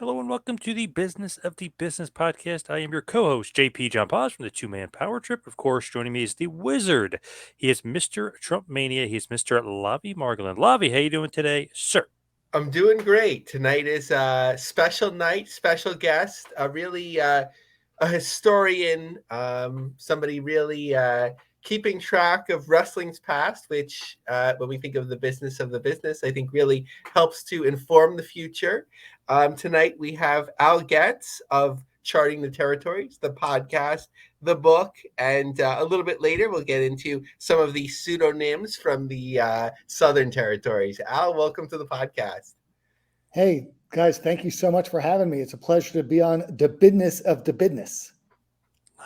Hello and welcome to the Business of the Business podcast. I am your co-host, JP John Paz from the Two Man Power Trip. Of course, joining me is the Wizard. He is Mr. Trump Mania. He's Mr. Lavie Margolin. Lavie, how you doing today, sir? I'm doing great. Tonight is a special night, special guest, a historian, somebody really keeping track of wrestling's past, which, when we think of the business of the business, I think really helps to inform the future. Tonight we have Al Getz of Charting the Territories, the podcast, the book, and a little bit later we'll get into some of the pseudonyms from the Southern Territories. Al, welcome to the podcast. Hey, guys, thank you so much for having me. It's a pleasure to be on the business of the business.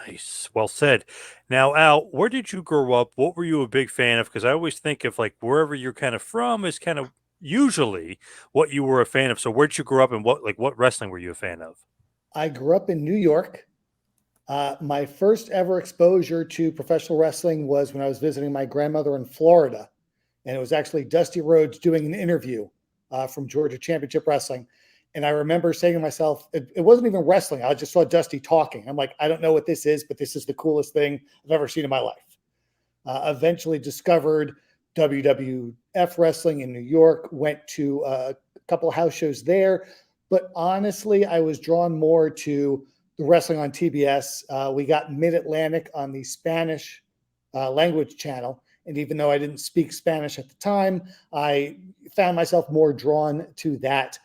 Nice. Well said. Now, Al, where did you grow up? What were you a big fan of? Because I always think of like wherever you're kind of from is kind of usually what you were a fan of. So where'd you grow up and what wrestling were you a fan of? I grew up in New York. My first ever exposure to professional wrestling was when I was visiting my grandmother in Florida. And it was actually Dusty Rhodes doing an interview from Georgia Championship Wrestling. And I remember saying to myself, it wasn't even wrestling. I just saw Dusty talking. I'm like, I don't know what this is, but this is the coolest thing I've ever seen in my life. Eventually discovered WWF wrestling in New York, went to a couple of house shows there. But honestly, I was drawn more to the wrestling on TBS. We got Mid-Atlantic on the Spanish language channel. And even though I didn't speak Spanish at the time, I found myself more drawn to that.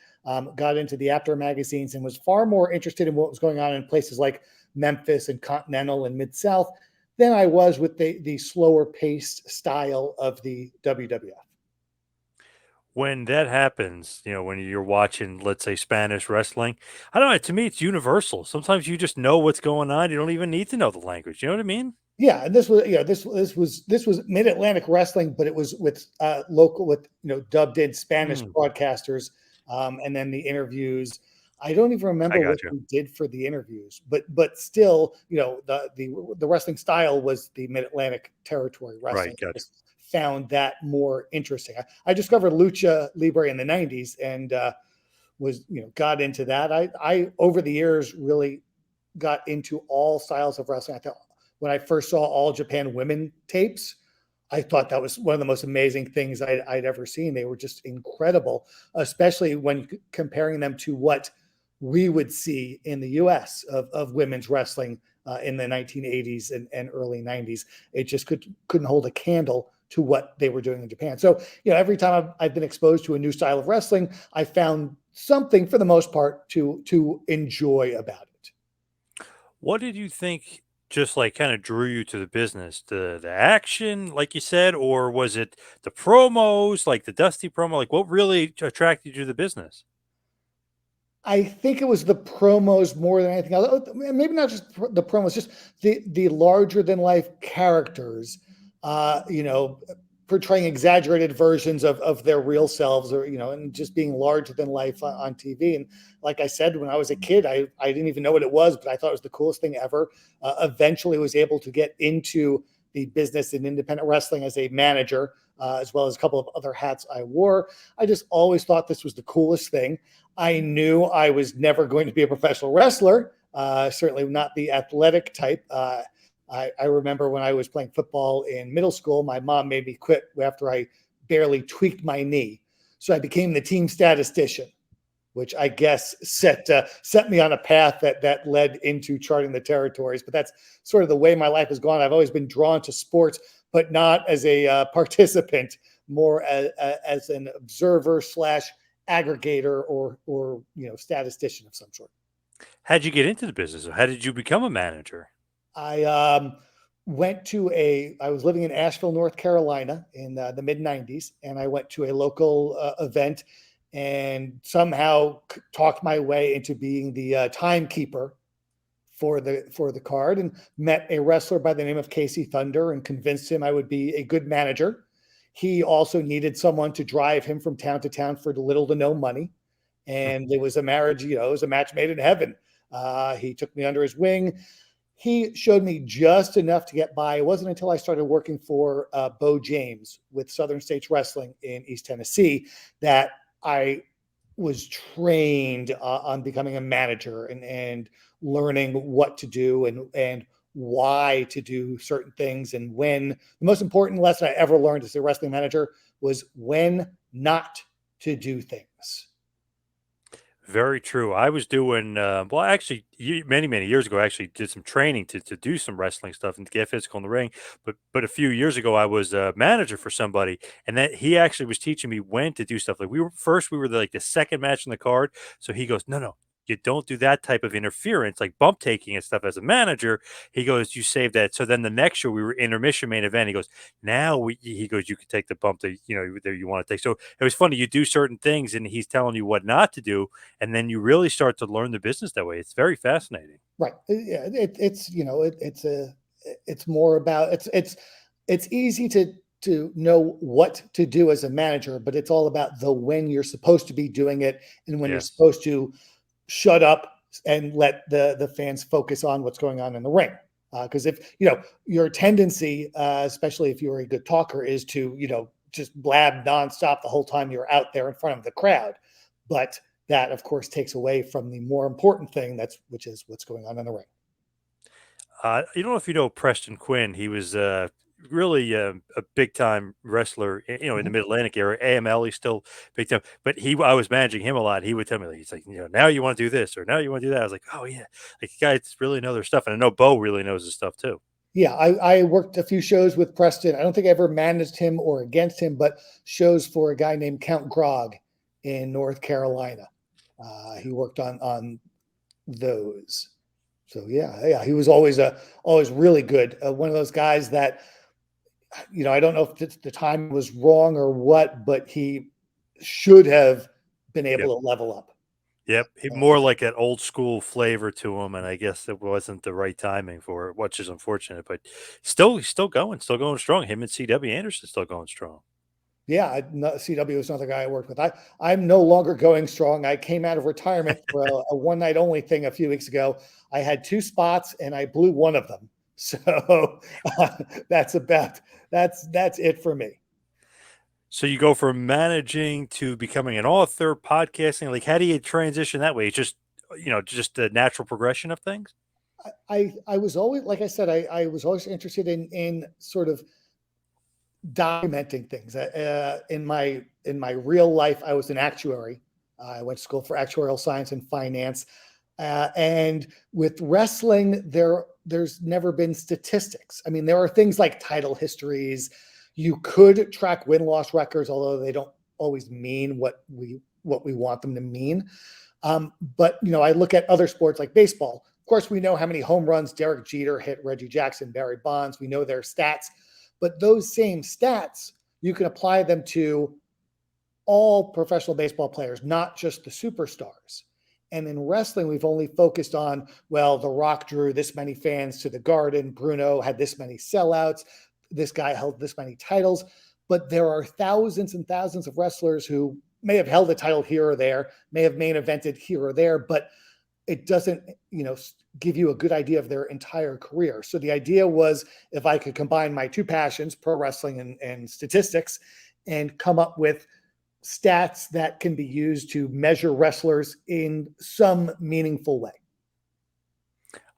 Got into the After magazines and was far more interested in what was going on in places like Memphis and Continental and Mid-South than I was with the slower paced style of the WWF. When that happens, when you're watching, let's say, Spanish wrestling, I don't know. To me, it's universal. Sometimes you just know what's going on. You don't even need to know the language. You know what I mean? Yeah, and this was Mid-Atlantic wrestling, but it was with local with dubbed in Spanish broadcasters, and then the interviews. I don't even remember what we did for the interviews, but still, the wrestling style was the Mid-Atlantic territory wrestling. Right, gotcha. Found that more interesting. I discovered Lucha Libre in the 90s and got into that. I over the years really got into all styles of wrestling. I thought when I first saw All Japan Women tapes, I thought that was one of the most amazing things I'd ever seen. They were just incredible, especially when comparing them to what we would see in the U.S. of women's wrestling in the 1980s and early 90s. It just couldn't hold a candle to what they were doing in Japan. So, every time I've been exposed to a new style of wrestling, I found something for the most part to enjoy about it. What did you think just like kind of drew you to the business? The action, like you said, or was it the promos, like the Dusty promo? Like what really attracted you to the business? I think it was the promos more than anything else. Maybe not just the promos, just the larger than life characters, portraying exaggerated versions of their real selves, or and just being larger than life on TV. And like I said, when I was a kid, I didn't even know what it was, but I thought it was the coolest thing ever. Eventually was able to get into the business in independent wrestling as a manager, as well as a couple of other hats I wore. I just always thought this was the coolest thing. I knew I was never going to be a professional wrestler, certainly not the athletic type. I remember when I was playing football in middle school, my mom made me quit after I barely tweaked my knee. So I became the team statistician, which I guess set me on a path that led into charting the territories. But that's sort of the way my life has gone. I've always been drawn to sports, but not as a participant, more as an observer / aggregator or statistician of some sort. How'd you get into the business? Or how did you become a manager? I I was living in Asheville, North Carolina in the mid 90s, and I went to a local event and somehow talked my way into being the timekeeper for the card, and met a wrestler by the name of Casey Thunder and convinced him I would be a good manager. He also needed someone to drive him from town to town for little to no money. And it was a marriage, it was a match made in heaven. He took me under his wing. He showed me just enough to get by. It wasn't until I started working for Bo James with Southern States Wrestling in East Tennessee that I was trained on becoming a manager and learning what to do and why to do certain things. And when the most important lesson I ever learned as a wrestling manager was when not to do things. Very true. I was doing well, actually, many years ago. I actually did some training to do some wrestling stuff and to get physical in the ring. But a few years ago, I was a manager for somebody, and that he actually was teaching me when to do stuff. Like we were like the second match in the card. So he goes, no, you don't do that type of interference, like bump taking and stuff. As a manager, he goes, you save that. So then the next show, we were intermission main event. He goes, he goes, you can take the bump that that you want to take. So it was funny. You do certain things, and he's telling you what not to do, and then you really start to learn the business that way. It's very fascinating. Right. Yeah. It's more about it's easy to know what to do as a manager, but it's all about the when you're supposed to be doing it and when you're Yes. supposed to shut up and let the fans focus on what's going on in the ring. Because if your tendency, especially if you're a good talker, is to just blab nonstop the whole time you're out there in front of the crowd, but that of course takes away from the more important thing, which is what's going on in the ring. You don't know if you know Preston Quinn. He was really a big time wrestler, in the Mhm. Mid Atlantic area. AML, he's still big time. But I was managing him a lot. He would tell me, like, he's like, now you want to do this or now you want to do that. I was like, oh yeah, like guys really know their stuff, and I know Bo really knows his stuff too. Yeah, I worked a few shows with Preston. I don't think I ever managed him or against him, but shows for a guy named Count Grog in North Carolina. He worked on those. So yeah, he was always really good. One of those guys that I don't know if the time was wrong or what, but he should have been Yep. able to level up. Yep, more like that old school flavor to him, and I guess it wasn't the right timing for it, which is unfortunate. But he's still going strong. Him and CW Anderson still going strong. Yeah, CW was another guy I worked with. I'm no longer going strong. I came out of retirement for a one night only thing a few weeks ago. I had 2 spots and I blew one of them. So that's it for me. So you go from managing to becoming an author, podcasting. Like, how do you transition that way? It's just, just the natural progression of things. I was always, like I said, I was always interested in sort of documenting things. In my real life, I was an actuary. I went to school for actuarial science and finance. And with wrestling, there's never been statistics. I mean, there are things like title histories. You could track win-loss records, although they don't always mean what we want them to mean. But I look at other sports like baseball. Of course, we know how many home runs Derek Jeter hit Reggie Jackson, Barry Bonds. We know their stats, but those same stats, you can apply them to all professional baseball players, not just the superstars. And in wrestling, we've only focused on, well, The Rock drew this many fans to the Garden. Bruno had this many sellouts. This guy held this many titles. But there are thousands and thousands of wrestlers who may have held a title here or there, may have main evented here or there, but it doesn't, give you a good idea of their entire career. So the idea was, if I could combine my 2 passions, pro wrestling and statistics, and come up with stats that can be used to measure wrestlers in some meaningful way.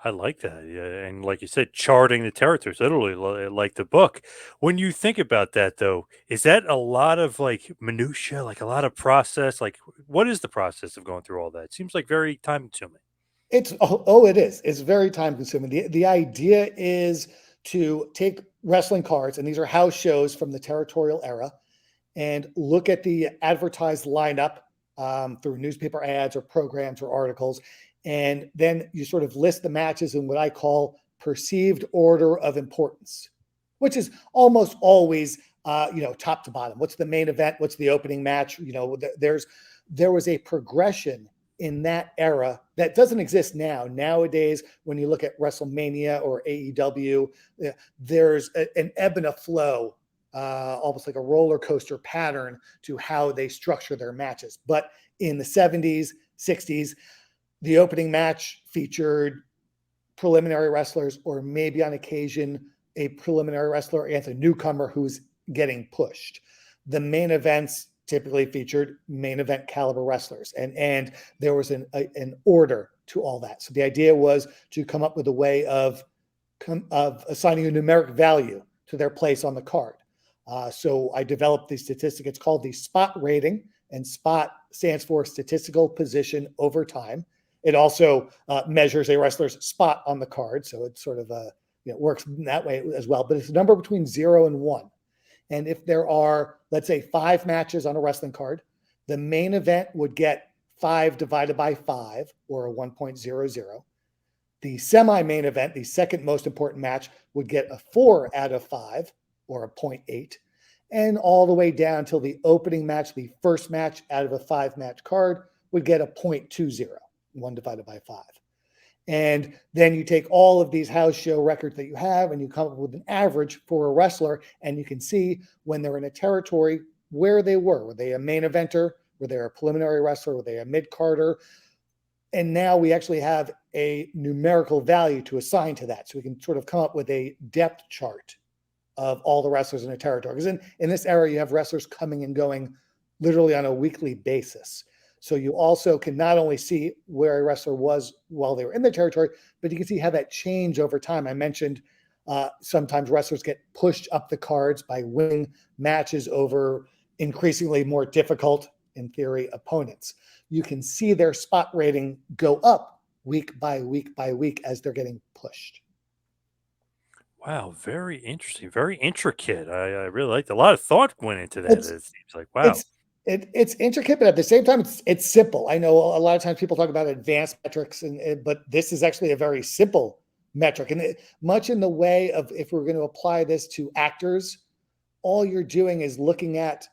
I like that. Yeah. And like you said, charting the territories, literally like the book. When you think about that, though, is that a lot of like minutia, like a lot of process? Like, what is the process of going through all that? It seems like very time consuming. It is. It's very time consuming. The idea is to take wrestling cards, and these are house shows from the territorial era, and look at the advertised lineup through newspaper ads or programs or articles. And then you sort of list the matches in what I call perceived order of importance, which is almost always, top to bottom. What's the main event? What's the opening match? There was a progression in that era that doesn't exist now. Nowadays, when you look at WrestleMania or AEW, there's an ebb and a flow, almost like a roller coaster pattern to how they structure their matches. But in the 70s, 60s, the opening match featured preliminary wrestlers, or maybe on occasion a preliminary wrestler against a newcomer who's getting pushed. The main events typically featured main event caliber wrestlers, and there was an order to all that. So the idea was to come up with a way of assigning a numeric value to their place on the card. So I developed the statistic. It's called the spot rating, and spot stands for statistical position over time. It also measures a wrestler's spot on the card, so it sort of works that way as well. But it's a number between 0 and 1. And if there are, let's say, 5 matches on a wrestling card, the main event would get 5 divided by 5, or a 1.00. The semi-main event, the second most important match, would get a 4 out of 5, or a 0.8. And all the way down till the opening match, the first match out of a 5-match card, would get a 0.20, 1 divided by 5. And then you take all of these house show records that you have and you come up with an average for a wrestler, and you can see when they're in a territory where they were. Were they a main eventer? Were they a preliminary wrestler? Were they a mid-carder? And now we actually have a numerical value to assign to that. So we can sort of come up with a depth chart of all the wrestlers in a territory. Because in this era, you have wrestlers coming and going literally on a weekly basis. So you also can not only see where a wrestler was while they were in the territory, but you can see how that changed over time. I mentioned sometimes wrestlers get pushed up the cards by winning matches over increasingly more difficult, in theory, opponents. You can see their spot rating go up week by week by week as they're getting pushed. Wow, very interesting, very intricate. I really liked a lot of thought went into that. It seems like wow. It's intricate, but at the same time, it's simple. I know a lot of times people talk about advanced metrics, but this is actually a very simple metric. And much in the way of, if we're going to apply this to actors, all you're doing is looking at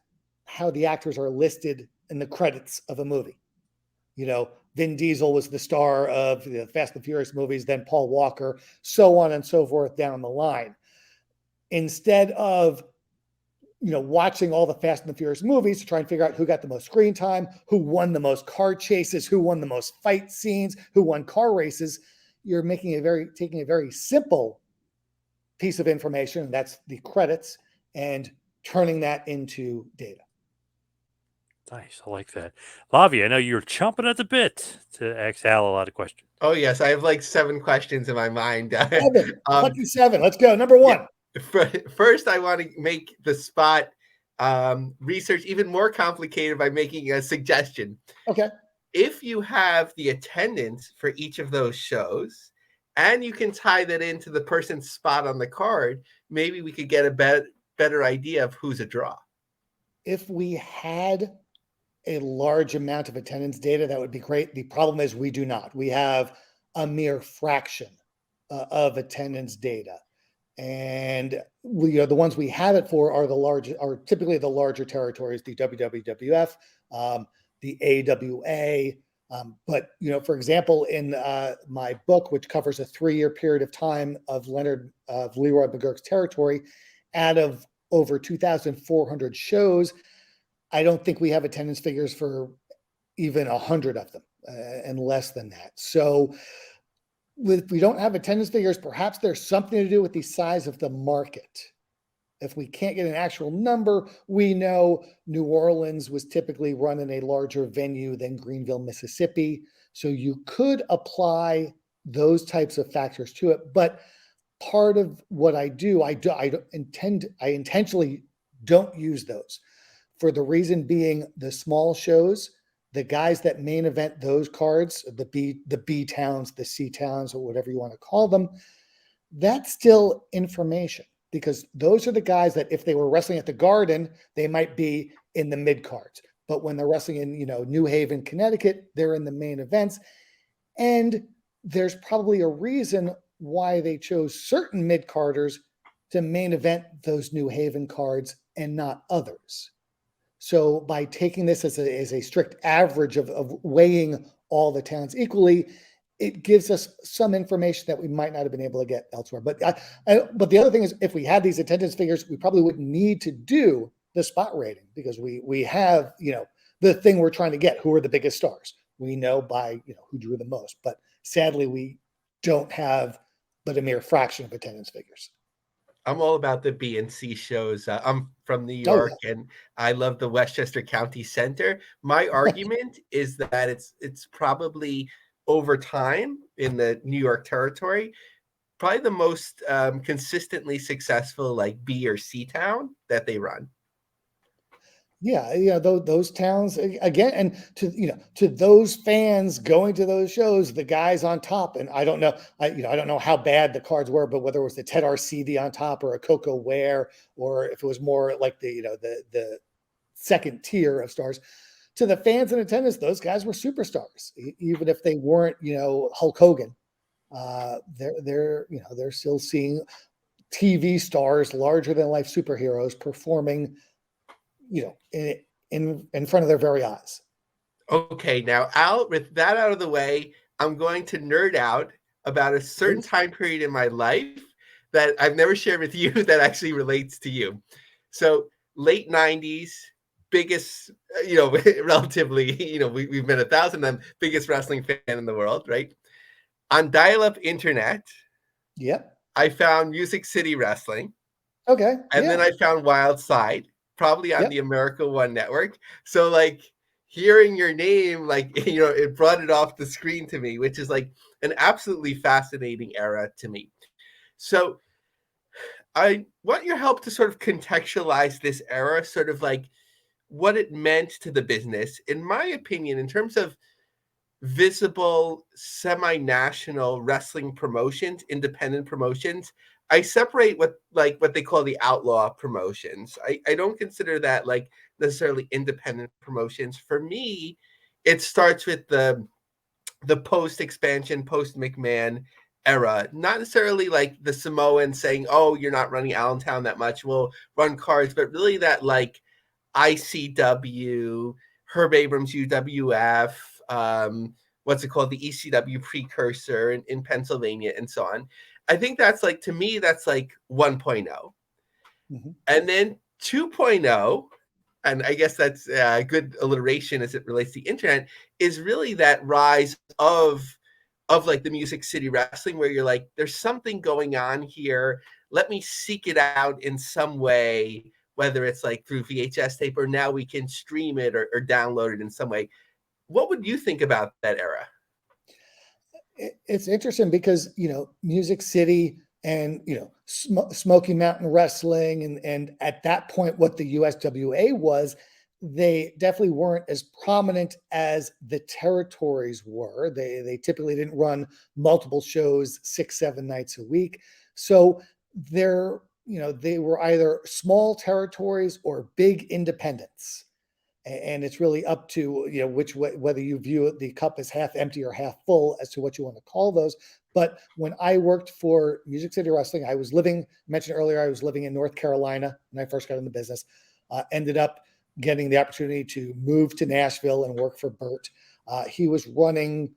how the actors are listed in the credits of a movie. Vin Diesel was the star of the Fast and Furious movies, then Paul Walker, so on and so forth down the line. Instead of watching all the Fast and the Furious movies to try and figure out who got the most screen time, who won the most car chases, who won the most fight scenes, who won car races, you're taking a very simple piece of information, and that's the credits, and turning that into data. Nice. I like that. Lavie, I know you're chomping at the bit to ask Al a lot of questions. Oh, yes. I have like 7 questions in my mind. 7. Let's go. Number 1. Yeah. First, I want to make the spot research even more complicated by making a suggestion. Okay. If you have the attendance for each of those shows, and you can tie that into the person's spot on the card, maybe we could get a better idea of who's a draw. If we had a large amount of attendance data, that would be great. The problem is we do not. We have a mere fraction of attendance data. And the ones we have it for are typically the larger territories, the WWF, the AWA. But for example, in my book, which covers a 3-year period of time of LeRoy McGuirk's territory, out of over 2,400 shows, I don't think we have attendance figures for even 100 of them, and less than that. So if we don't have attendance figures, perhaps there's something to do with the size of the market. If we can't get an actual number, we know New Orleans was typically run in a larger venue than Greenville, Mississippi. So you could apply those types of factors to it. But part of what I do, I intentionally don't use those, for the reason being the small shows, the guys that main event those cards, the B towns, the C towns, or whatever you want to call them, that's still information, because those are the guys that if they were wrestling at the Garden, they might be in the mid cards. But when they're wrestling in, New Haven, Connecticut, they're in the main events. And there's probably a reason why they chose certain mid carders to main event those New Haven cards and not others. So by taking this as a strict average of weighing all the towns equally, it gives us some information that we might not have been able to get elsewhere. But the other thing is, if we had these attendance figures, we probably wouldn't need to do the spot rating, because we have, the thing we're trying to get, who are the biggest stars. We know by, who drew the most. But sadly, we don't have but a mere fraction of attendance figures. I'm all about the B and C shows. I'm from New Oh York, and I love the Westchester County Center. My yeah. argument is that it's probably over time in the New York territory, probably the most consistently successful like B or C town that they run. Yeah, those towns again, and to those fans going to those shows, the guys on top, and I don't know, I don't know how bad the cards were, but whether it was the Ted Arcidi on top or a Coco Ware, or if it was more like the second tier of stars, to the fans in attendance, those guys were superstars, even if they weren't, Hulk Hogan. They're still seeing TV stars, larger than life superheroes performing in front of their very eyes. Okay, now out with that out of the way, I'm going to nerd out about a certain Please. time period in my life that I've never shared with you that actually relates to you. So late 90s, biggest, relatively, we've been 1,000 of them, biggest wrestling fan in the world, right? On dial-up internet, Yep. I found Music City Wrestling, Okay. and then Yeah. I found Wild Side, probably on Yep. the America One network. So like hearing your name, like it brought it off the screen to me, which is like an absolutely fascinating era to me. So I want your help to sort of contextualize this era, sort of like what it meant to the business. In my opinion, in terms of visible semi-national wrestling promotions, independent promotions, I separate what they call the outlaw promotions. I don't consider that like necessarily independent promotions. For me, it starts with the post expansion, post McMahon era, not necessarily like the Samoans saying, oh, you're not running Allentown that much, we'll run cards, but really that like ICW, Herb Abrams UWF, what's it called, the ECW precursor in Pennsylvania, and so on. I think that's like, to me, that's like 1.0. Mhm. And then 2.0, and I guess that's a good alliteration as it relates to the internet, is really that rise of like the Music City Wrestling, where you're like, there's something going on here. Let me seek it out in some way, whether it's like through VHS tape or now we can stream it or download it in some way. What would you think about that era? It's interesting because Music City and Smoky Mountain Wrestling, and at that point what the USWA was, they definitely weren't as prominent as the territories were. They typically didn't run multiple shows 6-7 nights a week, so they were either small territories or big independents. And it's really up to which way, whether you view the cup as half empty or half full, as to what you want to call those. But when I worked for Music City Wrestling, mentioned earlier, I was living in North Carolina when I first got in the business. Ended up getting the opportunity to move to Nashville and work for Bert. He was running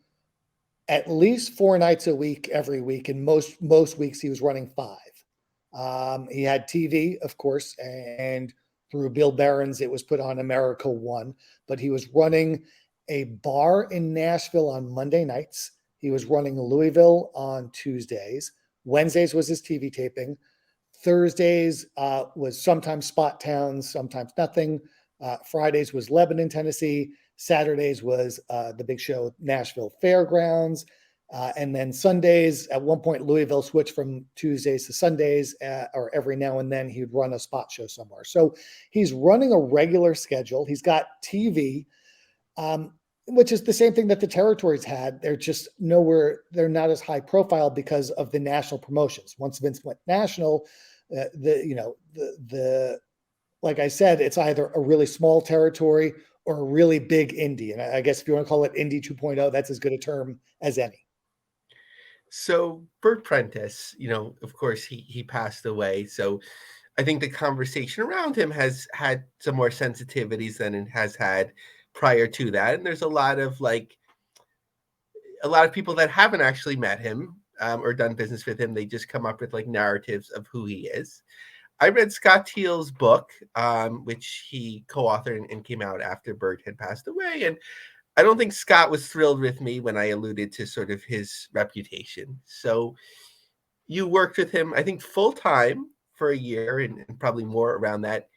at least 4 nights a week every week, and most weeks he was running 5. He had TV, of course, and through Bill Barron's, it was put on America One. But he was running a bar in Nashville on Monday nights. He was running Louisville on Tuesdays. Wednesdays was his TV taping. Thursdays was sometimes spot towns, sometimes nothing. Fridays was Lebanon, Tennessee. Saturdays was the big show, Nashville Fairgrounds. And then Sundays, at one point, Louisville switched from Tuesdays to Sundays, or every now and then he'd run a spot show somewhere. So he's running a regular schedule. He's got TV, which is the same thing that the territories had. They're just they're not as high profile because of the national promotions. Once Vince went national, like I said, it's either a really small territory or a really big indie. And I guess if you want to call it Indie 2.0, that's as good a term as any. So Bert Prentice, of course, he passed away. So I think the conversation around him has had some more sensitivities than it has had prior to that. And there's a lot of people that haven't actually met him or done business with him. They just come up with like narratives of who he is. I read Scott Teal's book, which he co-authored and came out after Bert had passed away. And I don't think Scott was thrilled with me when I alluded to sort of his reputation. So you worked with him, I think, full time for a year and probably more around that.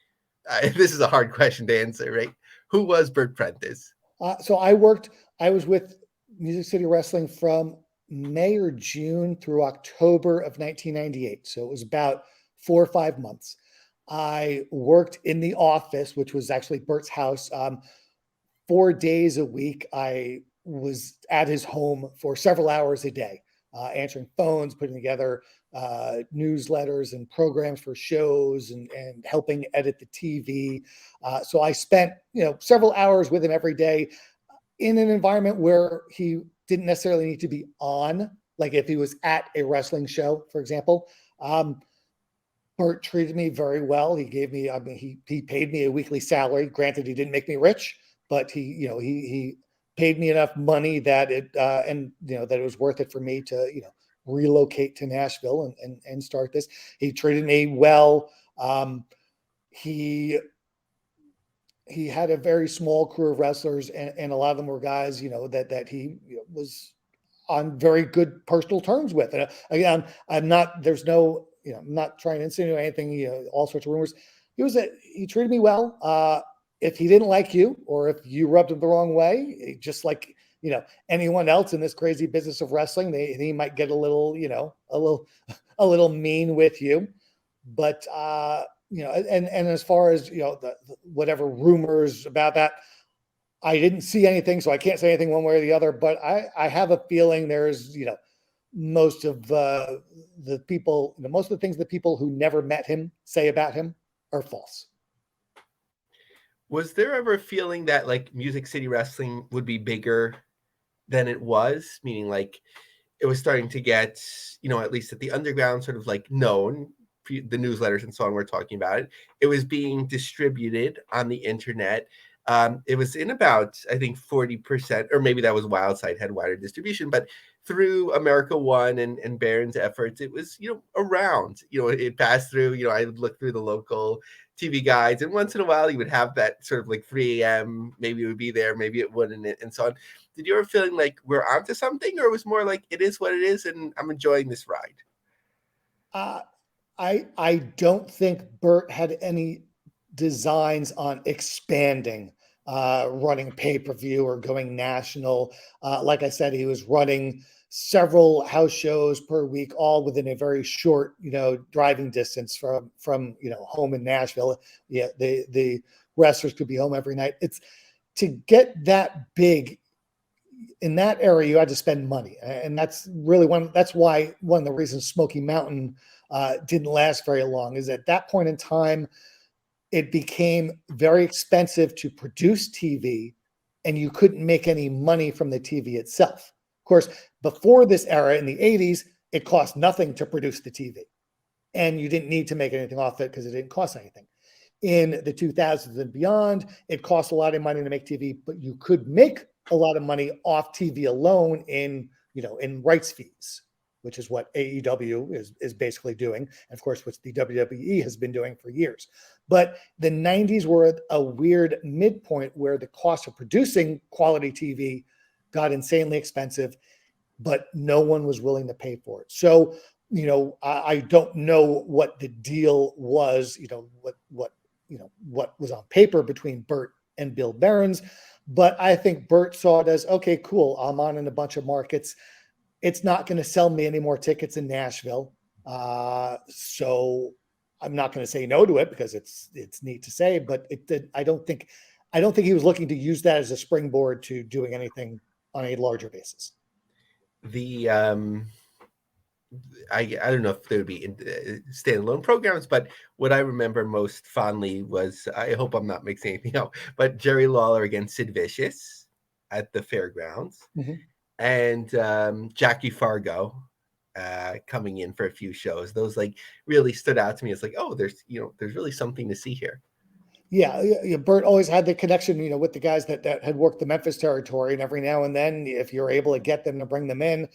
This is a hard question to answer, right? Who was Bert Prentice? So I was with Music City Wrestling from May or June through October of 1998. So it was about 4 or 5 months. I worked in the office, which was actually Bert's house. 4 days a week, I was at his home for several hours a day, answering phones, putting together newsletters and programs for shows, and helping edit the TV. So I spent, several hours with him every day in an environment where he didn't necessarily need to be on, like if he was at a wrestling show, for example. Bert treated me very well. He gave me, he paid me a weekly salary. Granted, he didn't make me rich, but he paid me enough money that that it was worth it for me to, relocate to Nashville and start this. He treated me well. He had a very small crew of wrestlers, and a lot of them were guys, that he was on very good personal terms with. And again, I'm not trying to insinuate anything, all sorts of rumors. He treated me well. If he didn't like you, or if you rubbed him the wrong way, just like, anyone else in this crazy business of wrestling, he might get a little mean with you. But, and as far as, the whatever rumors about that, I didn't see anything, so I can't say anything one way or the other, but I have a feeling there's, most of the people, most of the things that people who never met him say about him are false. Was there ever a feeling that like Music City Wrestling would be bigger than it was? Meaning like it was starting to get, at least at the underground, sort of like known, the newsletters and so on, we're talking about it. It was being distributed on the internet. It was in about, I think, 40%, or maybe that was Wildside had wider distribution, but through America One and Barron's efforts, it was, around, it passed through, I would look through the local TV guides, and once in a while you would have that sort of like 3 a.m., maybe it would be there, maybe it wouldn't, and so on. Did you ever feeling like we're onto something, or it was more like it is what it is and I'm enjoying this ride? I don't think Bert had any designs on expanding, running pay-per-view or going national. Like I said, he was running several house shows per week, all within a very short, driving distance from home in Nashville. Yeah, the wrestlers could be home every night. It's to get that big in that area, you had to spend money, and that's really that's why one of the reasons Smoky Mountain didn't last very long is at that point in time, it became very expensive to produce TV, and you couldn't make any money from the TV itself. Of course, before this era in the 80s, it cost nothing to produce the TV, and you didn't need to make anything off it because it didn't cost anything. In the 2000s and beyond, it cost a lot of money to make TV, but you could make a lot of money off TV alone in rights fees, which is what AEW is basically doing. And of course, what the WWE has been doing for years. But the 90s were a weird midpoint where the cost of producing quality TV got insanely expensive, but no one was willing to pay for it. So, I don't know what the deal was, what was on paper between Bert and Bill Behrens, but I think Bert saw it as, okay, cool, I'm on in a bunch of markets. It's not going to sell me any more tickets in Nashville. So I'm not going to say no to it because it's neat to say, but I don't think he was looking to use that as a springboard to doing anything on a larger basis. I don't know if there would be standalone programs, but what I remember most fondly was, I hope I'm not mixing anything up, but Jerry Lawler against Sid Vicious at the fairgrounds, and Jackie Fargo coming in for a few shows. Those like really stood out to me. It's like, oh, there's really something to see here. Yeah, Bert always had the connection, with the guys that had worked the Memphis territory, and every now and then, if you're able to get them to bring them in,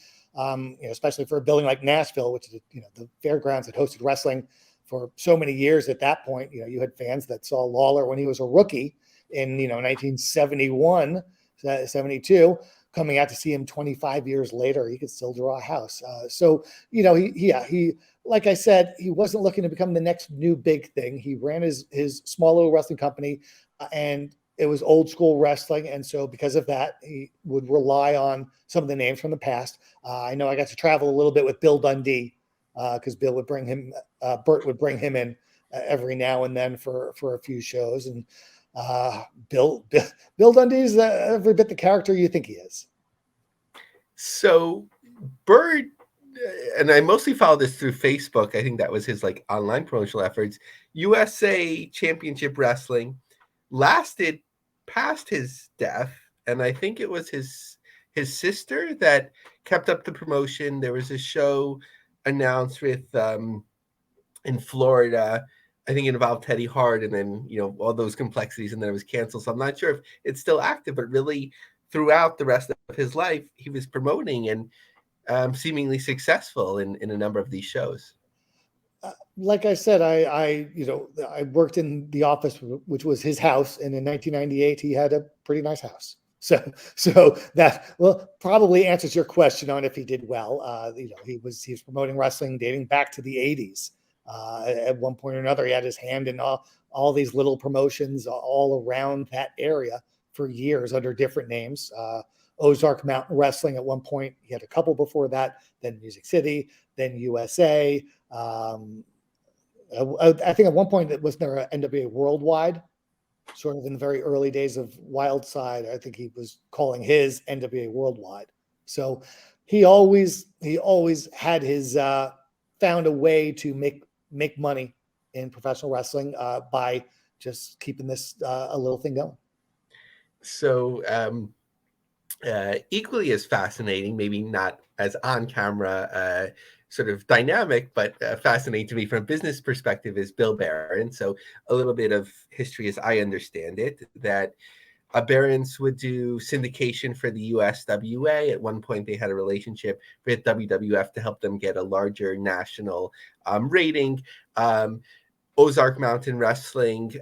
especially for a building like Nashville, which is the fairgrounds that hosted wrestling for so many years. At that point, you had fans that saw Lawler when he was a rookie in 1971, 72. coming out to see him 25 years later, he could still draw a house. So, you know, he, like I said, he wasn't looking to become the next new big thing. He ran his small little wrestling company, and it was old school wrestling. And so because of that, he would rely on some of the names from the past. I know I got to travel a little bit with Bill Dundee, because Bill would bring him, Bert would bring him in every now and then for a few shows. And Bill Dundee is every bit the character you think he is. So Bert, and I mostly followed this through Facebook. I think that was his like online promotional efforts. USA Championship Wrestling lasted past his death, and I think it was his sister that kept up the promotion. There was a show announced with in Florida. I think it involved Teddy Hart, and then, you know, all those complexities, and then it was canceled. So I'm not sure if it's still active, but really throughout the rest of his life, he was promoting and seemingly successful in a number of these shows. Like I said, I worked in the office, which was his house, and in 1998 he had a pretty nice house. So that probably answers your question on if he did well. He was promoting wrestling dating back to the 80s. At one point or another, he had his hand in all these little promotions all around that area for years under different names. Ozark Mountain Wrestling at one point. He had a couple before that, then Music City, then USA. I think at one point it was there an NWA Worldwide, sort of in the very early days of Wildside. I think he was calling his NWA Worldwide. So he always had his found a way to make money in professional wrestling by just keeping this a little thing going. So equally as fascinating, maybe not as on camera sort of dynamic, but fascinating to me from a business perspective, is Bill Barron. So a little bit of history as I understand it, that Barron's would do syndication for the USWA. At one point, they had a relationship with WWF to help them get a larger national rating. Ozark Mountain Wrestling,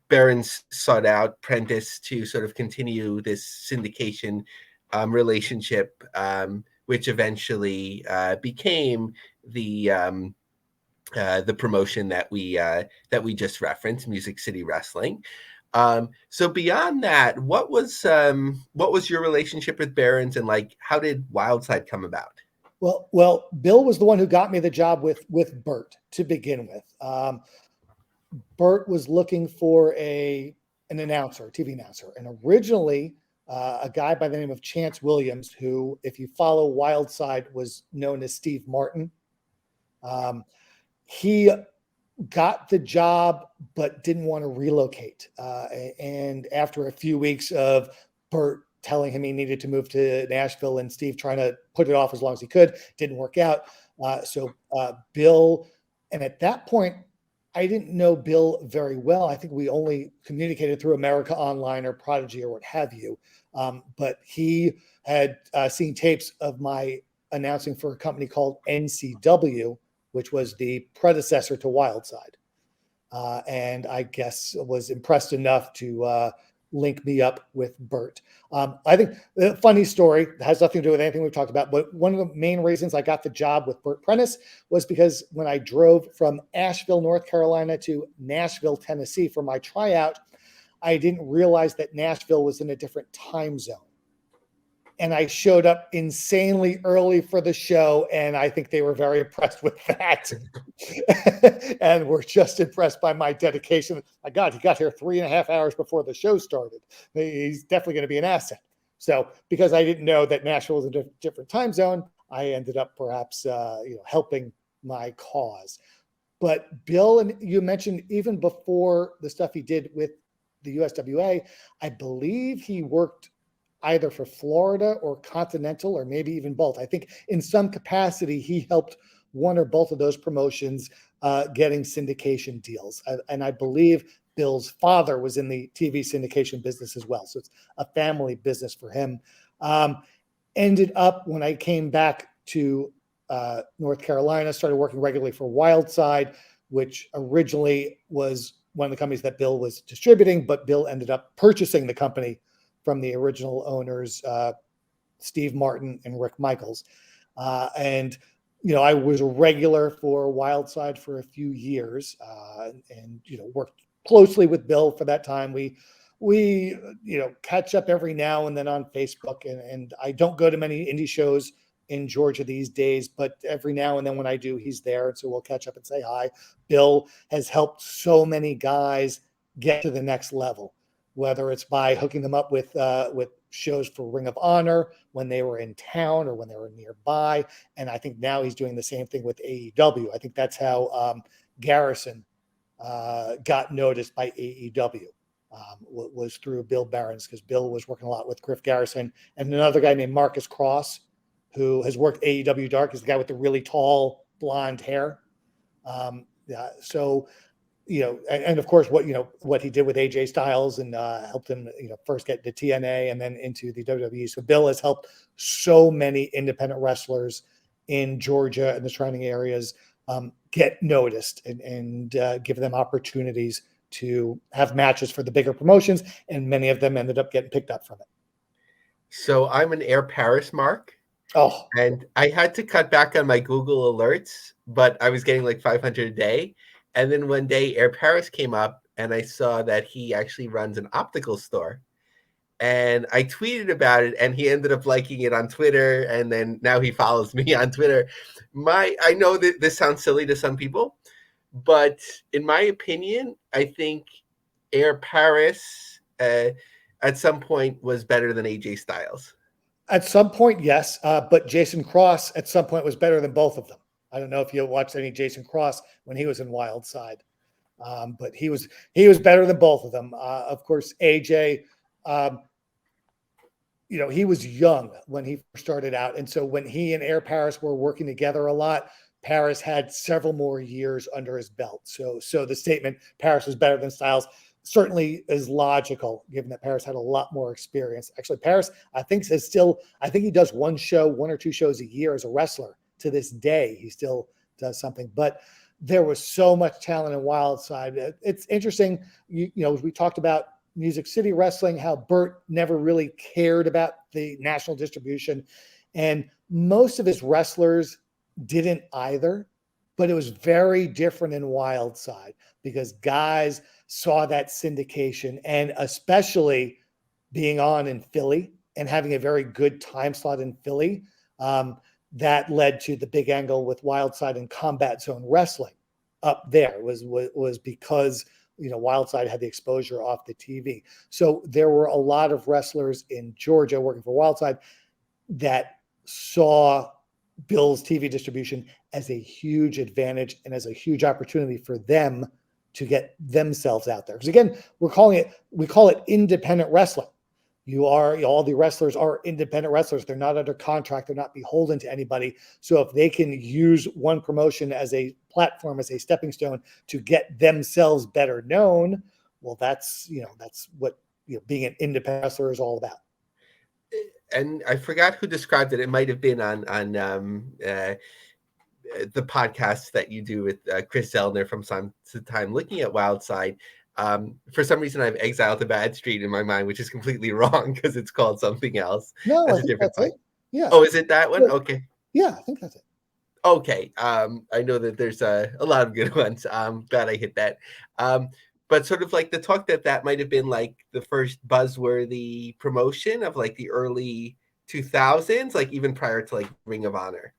Barron's sought out Prentice to sort of continue this syndication relationship, which eventually became the promotion that we just referenced, Music City Wrestling. So beyond that, what was your relationship with Barron's, and like, how did Wildside come about? Well, Bill was the one who got me the job with Bert to begin with. Bert was looking for an announcer, a TV announcer, and originally a guy by the name of Chance Williams, who, if you follow Wildside, was known as Steve Martin. He got the job but didn't want to relocate. And after a few weeks of Bert telling him he needed to move to Nashville and Steve trying to put it off as long as he could, didn't work out. So Bill, and at that point, I didn't know Bill very well. I think we only communicated through America Online or Prodigy or what have you. But he had seen tapes of my announcing for a company called NCW, which was the predecessor to Wildside. And I guess was impressed enough to link me up with Bert. I think the funny story has nothing to do with anything we've talked about, but one of the main reasons I got the job with Bert Prentice was because when I drove from Asheville, North Carolina to Nashville, Tennessee for my tryout, I didn't realize that Nashville was in a different time zone. And I showed up insanely early for the show, and I think they were very impressed with that. And were just impressed by my dedication. My God, he got here 3.5 hours before the show started. He's definitely going to be an asset. So because I didn't know that Nashville was a different time zone, I ended up perhaps helping my cause. But Bill, and you mentioned even before the stuff he did with the USWA, I believe he worked either for Florida or Continental, or maybe even both. I think in some capacity, he helped one or both of those promotions getting syndication deals. And I believe Bill's father was in the TV syndication business as well. So it's a family business for him. Ended up, when I came back to North Carolina, started working regularly for Wildside, which originally was one of the companies that Bill was distributing, but Bill ended up purchasing the company from the original owners, Steve Martin and Rick Michaels. And, I was a regular for Wildside for a few years, and, worked closely with Bill for that time. We catch up every now and then on Facebook, and I don't go to many indie shows in Georgia these days, but every now and then when I do, he's there. And so we'll catch up and say hi. Bill has helped so many guys get to the next level, whether it's by hooking them up with shows for Ring of Honor when they were in town or when they were nearby. And I think now he's doing the same thing with AEW. I think that's how Garrison got noticed by AEW. Was through Bill Barons, because Bill was working a lot with Griff Garrison and another guy named Marcus Cross, who has worked AEW Dark, is the guy with the really tall blonde hair. So, and of course, what he did with AJ Styles and helped him, first get to TNA and then into the WWE. So Bill has helped so many independent wrestlers in Georgia and the surrounding areas get noticed and give them opportunities to have matches for the bigger promotions, and many of them ended up getting picked up from it. So I'm an Air Paris mark. Oh, and I had to cut back on my Google alerts, but I was getting like 500 a day. And then one day Air Paris came up and I saw that he actually runs an optical store. And I tweeted about it and he ended up liking it on Twitter. And then now he follows me on Twitter. I know that this sounds silly to some people, but in my opinion, I think Air Paris at some point was better than AJ Styles. At some point, yes. But Jason Cross at some point was better than both of them. I don't know if you watched any Jason Cross when he was in Wildside, but he was better than both of them. Of course, AJ, he was young when he started out. And so when he and Air Paris were working together a lot, Paris had several more years under his belt. So the statement Paris was better than Styles certainly is logical, given that Paris had a lot more experience. Actually, Paris, I think he does one or two shows a year as a wrestler to this day. He still does something, but there was so much talent in Wildside. It's interesting. We talked about Music City Wrestling, how Bert never really cared about the national distribution, and most of his wrestlers didn't either, but it was very different in Wildside because guys saw that syndication, and especially being on in Philly and having a very good time slot in Philly, that led to the big angle with Wildside and Combat Zone Wrestling up there was because Wildside had the exposure off the TV. So there were a lot of wrestlers in Georgia working for Wildside that saw Bill's TV distribution as a huge advantage and as a huge opportunity for them to get themselves out there. Because again, we call it independent wrestling. All the wrestlers are independent wrestlers. They're not under contract. They're not beholden to anybody. So if they can use one promotion as a platform, as a stepping stone to get themselves better known, well, that's what being an independent wrestler is all about. And I forgot who described it. It might have been on the podcast that you do with Chris Zellner from time to time, looking at Wildside. For some reason, I've exiled the Bad Street in my mind, which is completely wrong because it's called something else. No, that's I think that's it. Yeah. Oh, is it that one? Okay. Yeah, I think that's it. Okay. I know that there's a lot of good ones. Glad I hit that. But sort of like the talk that might have been like the first buzzworthy promotion of like the early 2000s, like even prior to like Ring of Honor.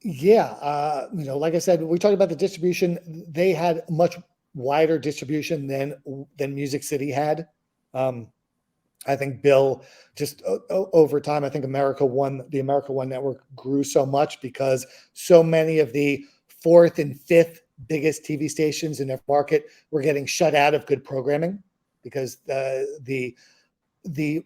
Yeah. Like I said, we talked about the distribution. They had much wider distribution than Music City had. I think Bill just over time, I think the America One network grew so much because so many of the fourth and fifth biggest TV stations in their market were getting shut out of good programming because the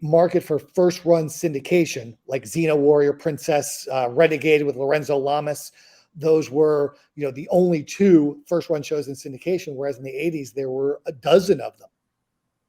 market for first run syndication, like Xena Warrior Princess, Renegade with Lorenzo Lamas, those were, the only two first run shows in syndication, whereas in the 80s, there were a dozen of them.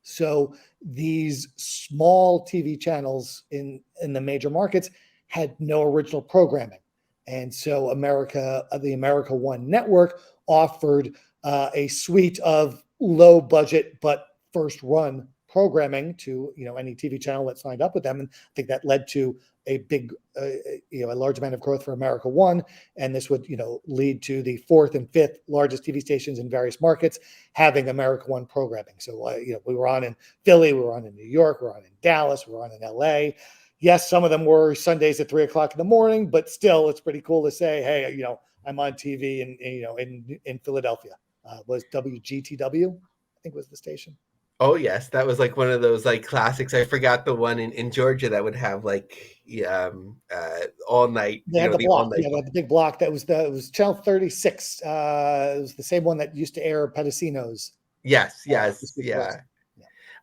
So these small TV channels in the major markets had no original programming. And so the America One network offered a suite of low budget, but first run programming to any TV channel that signed up with them, and I think that led to a big a large amount of growth for America One, and this would lead to the fourth and fifth largest TV stations in various markets having America One programming. So we were on in Philly, we were on in New York, we were on in Dallas, we were on in LA. Yes, some of them were Sundays at 3 o'clock in the morning, but still, it's pretty cool to say, hey, I'm on TV in Philadelphia. Was WGTW, I think, was the station. Oh yes, that was like one of those like classics. I forgot the one in Georgia that would have like all night. They had the all block. night. Yeah, they had the big block. It was Channel 36. It was the same one that used to air Pedicinos. Yes, yeah.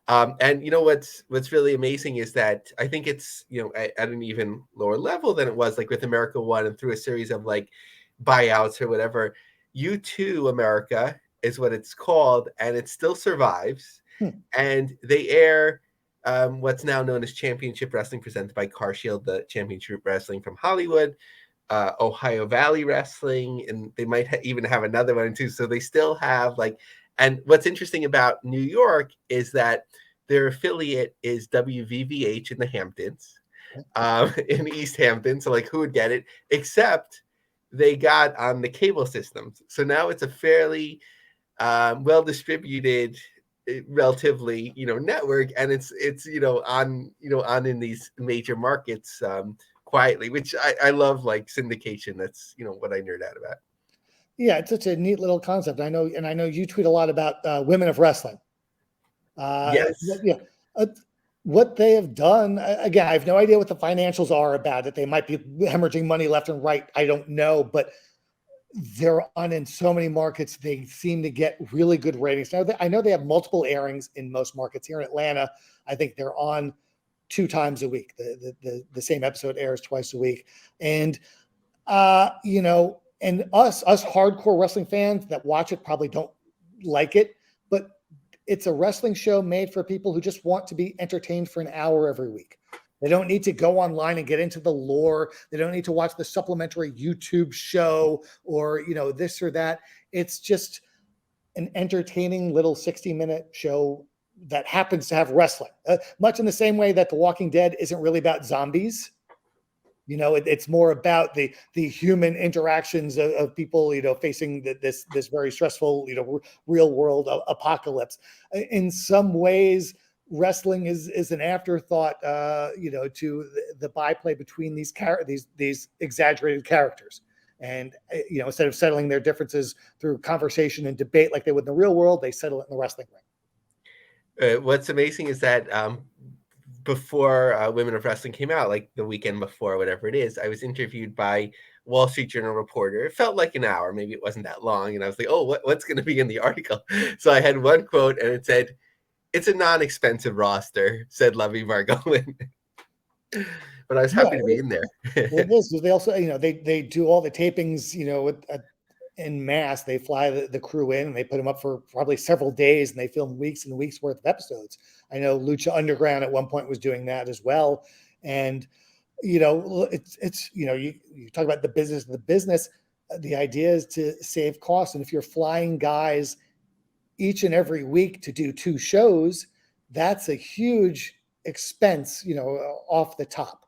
And what's really amazing is that I think it's at an even lower level than it was like with America One, and through a series of like buyouts or whatever. U2 America is what it's called, and it still survives. And they air what's now known as Championship Wrestling, presented by CarShield, the Championship Wrestling from Hollywood, Ohio Valley Wrestling, and they might even have another one too. So they still have like, and what's interesting about New York is that their affiliate is WVVH in the Hamptons, in East Hampton. So like, who would get it? Except they got on the cable systems. So now it's a fairly well distributed, relatively network, and it's on in these major markets quietly, which I love, like syndication. That's what I nerd out about. Yeah, it's such a neat little concept. I know you tweet a lot about Women of Wrestling. Yes. Yeah. What they have done, again, I have no idea what the financials are about it. They might be hemorrhaging money left and right. I don't know, but they're on in so many markets. They seem to get really good ratings. Now, I know they have multiple airings in most markets. Here in Atlanta, I think they're on 2 times a week. The same episode airs twice a week. And, and us hardcore wrestling fans that watch it probably don't like it, but it's a wrestling show made for people who just want to be entertained for an hour every week. They don't need to go online and get into the lore. They don't need to watch the supplementary YouTube show or, this or that. It's just an entertaining little 60-minute show that happens to have wrestling, much in the same way that The Walking Dead isn't really about zombies. It's more about the human interactions of people, facing this very stressful, real world apocalypse. In some ways, wrestling is an afterthought, to the byplay between these exaggerated characters. And, instead of settling their differences through conversation and debate like they would in the real world, they settle it in the wrestling ring. What's amazing is that before Women of Wrestling came out, like the weekend before, whatever it is, I was interviewed by Wall Street Journal reporter. It felt like an hour, maybe it wasn't that long. And I was like, oh, what's going to be in the article? So I had one quote, and it said, "It's a non-expensive roster," said Lavie Margolin. But I was happy to be in there. It is. They also, they do all the tapings, in mass. They fly the crew in and they put them up for probably several days, and they film weeks and weeks worth of episodes. I know Lucha Underground at one point was doing that as well. And, it's you talk about the business of the business. The idea is to save costs. And if you're flying guys each and every week to do 2 shows, that's a huge expense, off the top.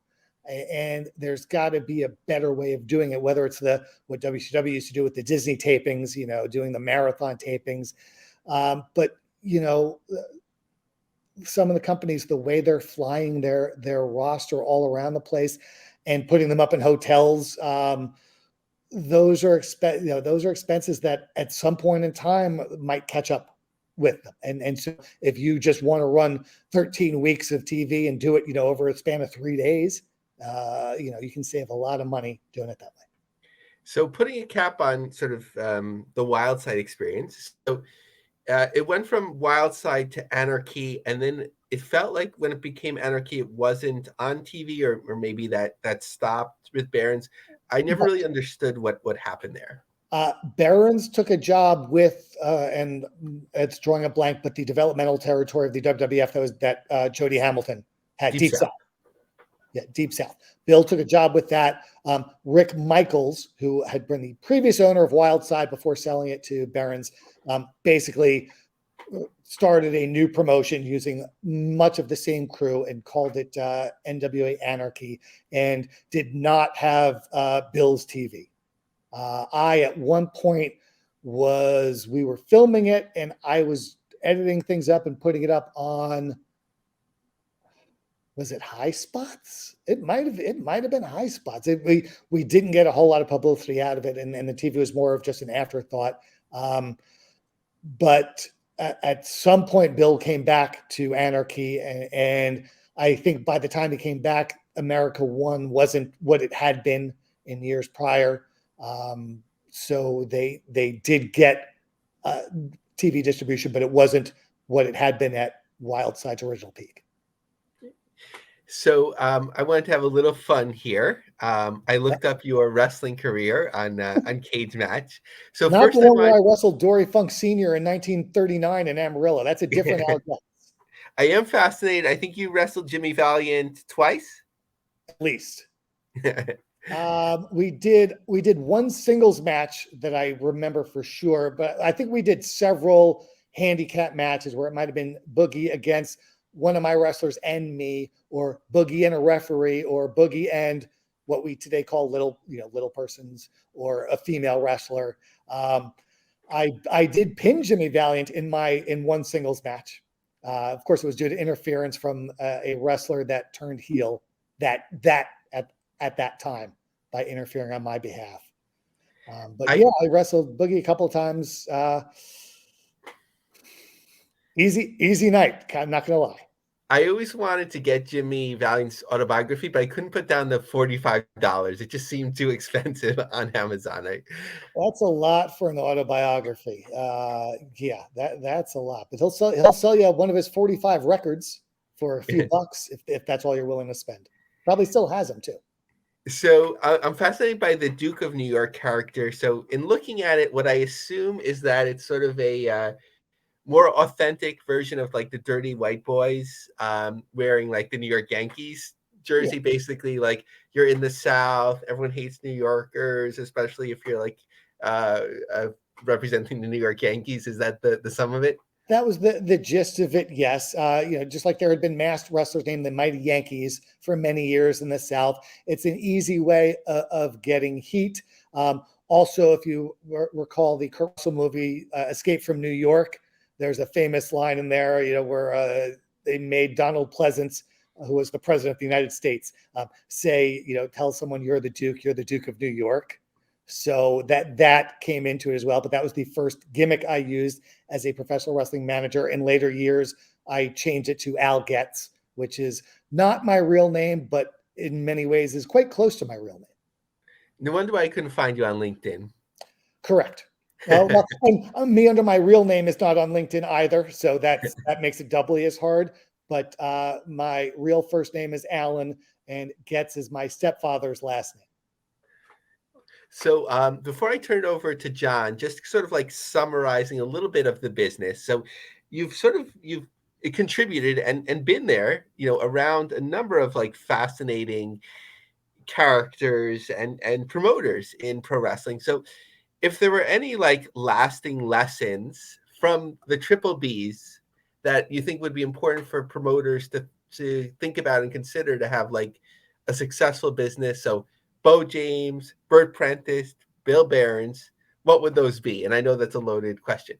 And there's got to be a better way of doing it, whether it's what WCW used to do with the Disney tapings, doing the marathon tapings. But, some of the companies, the way they're flying their roster all around the place and putting them up in hotels, those are expenses that at some point in time might catch up with them. And so if you just want to run 13 weeks of TV and do it, over a span of 3 days, you can save a lot of money doing it that way. So putting a cap on sort of the Wild Side experience. So it went from Wild Side to Anarchy, and then it felt like when it became Anarchy, it wasn't on TV, or maybe that stopped with Barons. I never really understood what happened there. Barons took a job with, and it's drawing a blank, but the developmental territory of the WWF that Jody Hamilton had, Deep South. Yeah, Deep South. Bill took a job with that. Rick Michaels, who had been the previous owner of Wild Side before selling it to Barons, basically started a new promotion using much of the same crew and called it NWA Anarchy, and did not have Bill's TV. I, at one point, we were filming it, and I was editing things up and putting it up on, was it High Spots? It might have been High Spots. We didn't get a whole lot of publicity out of it, and the TV was more of just an afterthought. But at some point, Bill came back to Anarchy, and I think by the time he came back, America One wasn't what it had been in years prior. So they did get TV distribution, but it wasn't what it had been at Wildside's original peak. So I wanted to have a little fun here. I looked up your wrestling career on Cage Match. So Not first, the one where I wrestled Dory Funk Sr. in 1939 in Amarillo. That's a different Al Getz. I am fascinated. I think you wrestled Jimmy Valiant twice. At least. We did one singles match that I remember for sure, but I think we did several handicap matches where it might have been Boogie against one of my wrestlers and me, or Boogie and a referee, or Boogie and what we today call little persons, or a female wrestler. I did pin Jimmy Valiant in one singles match. Of course, it was due to interference from a wrestler that turned heel at that time by interfering on my behalf. But I wrestled Boogie a couple of times. Easy night. I'm not gonna lie. I always wanted to get Jimmy Valiant's autobiography, but I couldn't put down the $45. It just seemed too expensive on Amazon. That's a lot for an autobiography. That's a lot. But he'll sell you one of his 45 records for a few bucks if that's all you're willing to spend. Probably still has them too. So I'm fascinated by the Duke of New York character. So in looking at it, what I assume is that it's sort of a more authentic version of like the dirty white boys wearing like the New York Yankees jersey. Yeah. Basically, like you're in the South, everyone hates New Yorkers, especially if you're like representing the New York Yankees. Is that the sum of it? That was the gist of it, yes. Just like there had been masked wrestlers named the Mighty Yankees for many years in the South. It's an easy way of getting heat. Also, if you recall the Kurt Russell movie Escape from New York, there's a famous line in there, where they made Donald Pleasance, who was the president of the United States, say, tell someone you're the Duke of New York. So that came into it as well. But that was the first gimmick I used as a professional wrestling manager. In later years, I changed it to Al Getz, which is not my real name, but in many ways is quite close to my real name. No wonder why I couldn't find you on LinkedIn. Correct. Well, and me under my real name is not on LinkedIn either, so that makes it doubly as hard. But my real first name is Alan, and Getz is my stepfather's last name. So before I turn it over to John, just sort of like summarizing a little bit of the business. So you've contributed and been there, around a number of like fascinating characters and promoters in pro wrestling. So if there were any like lasting lessons from the Triple Bs that you think would be important for promoters to think about and consider to have like a successful business. So Bo James, Bert Prentice, Bill Behrens, what would those be? And I know that's a loaded question.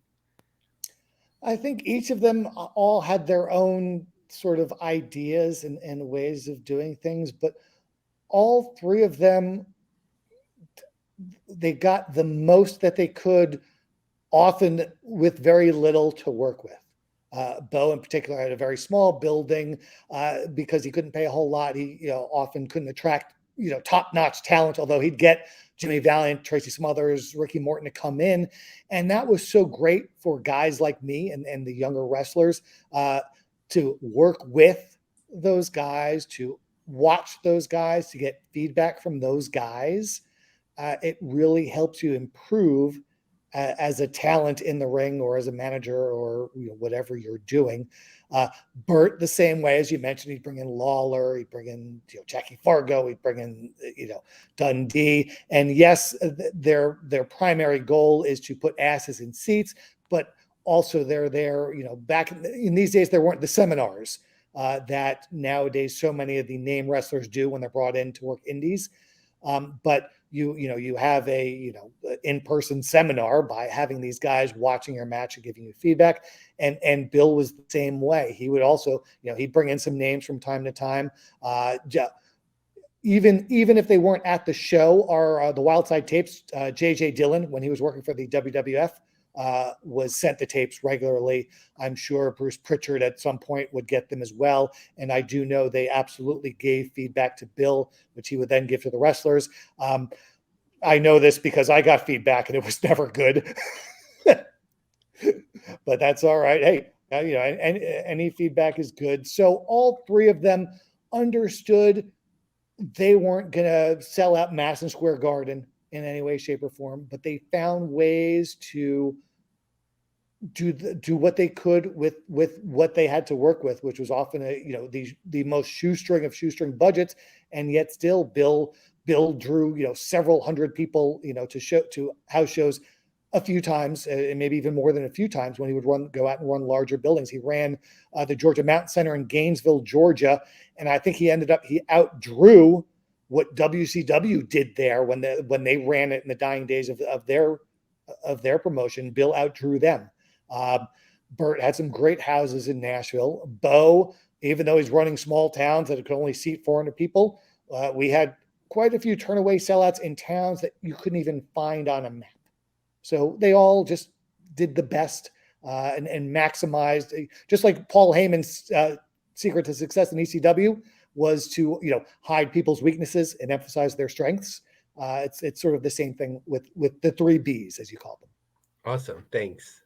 I think each of them all had their own sort of ideas and ways of doing things, but all three of them, they got the most that they could, often with very little to work with. Bo in particular had a very small building because he couldn't pay a whole lot. He often couldn't attract top-notch talent, although he'd get Jimmy Valiant, Tracy Smothers, Ricky Morton to come in. And that was so great for guys like me and the younger wrestlers to work with those guys, to watch those guys, to get feedback from those guys. It really helps you improve as a talent in the ring or as a manager or whatever you're doing. Bert, the same way, as you mentioned, he'd bring in Lawler, he'd bring in Jackie Fargo, he'd bring in Dundee. And yes, their primary goal is to put asses in seats, but Also, they're there, back in these days, there weren't the seminars that nowadays so many of the name wrestlers do when they're brought in to work indies. But you have a in-person seminar by having these guys watching your match and giving you feedback. And Bill was the same way. He would also, he'd bring in some names from time to time. Even if they weren't at the show, or the Wildside tapes, JJ Dillon, when he was working for the WWF, was sent the tapes regularly. I'm sure Bruce Pritchard at some point would get them as well. And I do know they absolutely gave feedback to Bill, which he would then give to the wrestlers. I know this because I got feedback and it was never good, but that's all right. Hey, any feedback is good. So all three of them understood they weren't going to sell out Madison Square Garden in any way, shape, or form, but they found ways to do what they could with what they had to work with, which was often the most shoestring of shoestring budgets, and yet still Bill drew several hundred people to house shows a few times, and maybe even more than a few times when he would go out and run larger buildings. He ran the Georgia Mountain Center in Gainesville, Georgia, and I think he outdrew what WCW did there when they ran it in the dying days of their promotion. Bill outdrew them. Bert had some great houses in Nashville. Bo, even though he's running small towns that could only seat 400 people, we had quite a few turnaway sellouts in towns that you couldn't even find on a map. So they all just did the best and maximized, just like Paul Heyman's secret to success in ECW was to hide people's weaknesses and emphasize their strengths. It's sort of the same thing with the 3 Bs, as you call them. Awesome, thanks.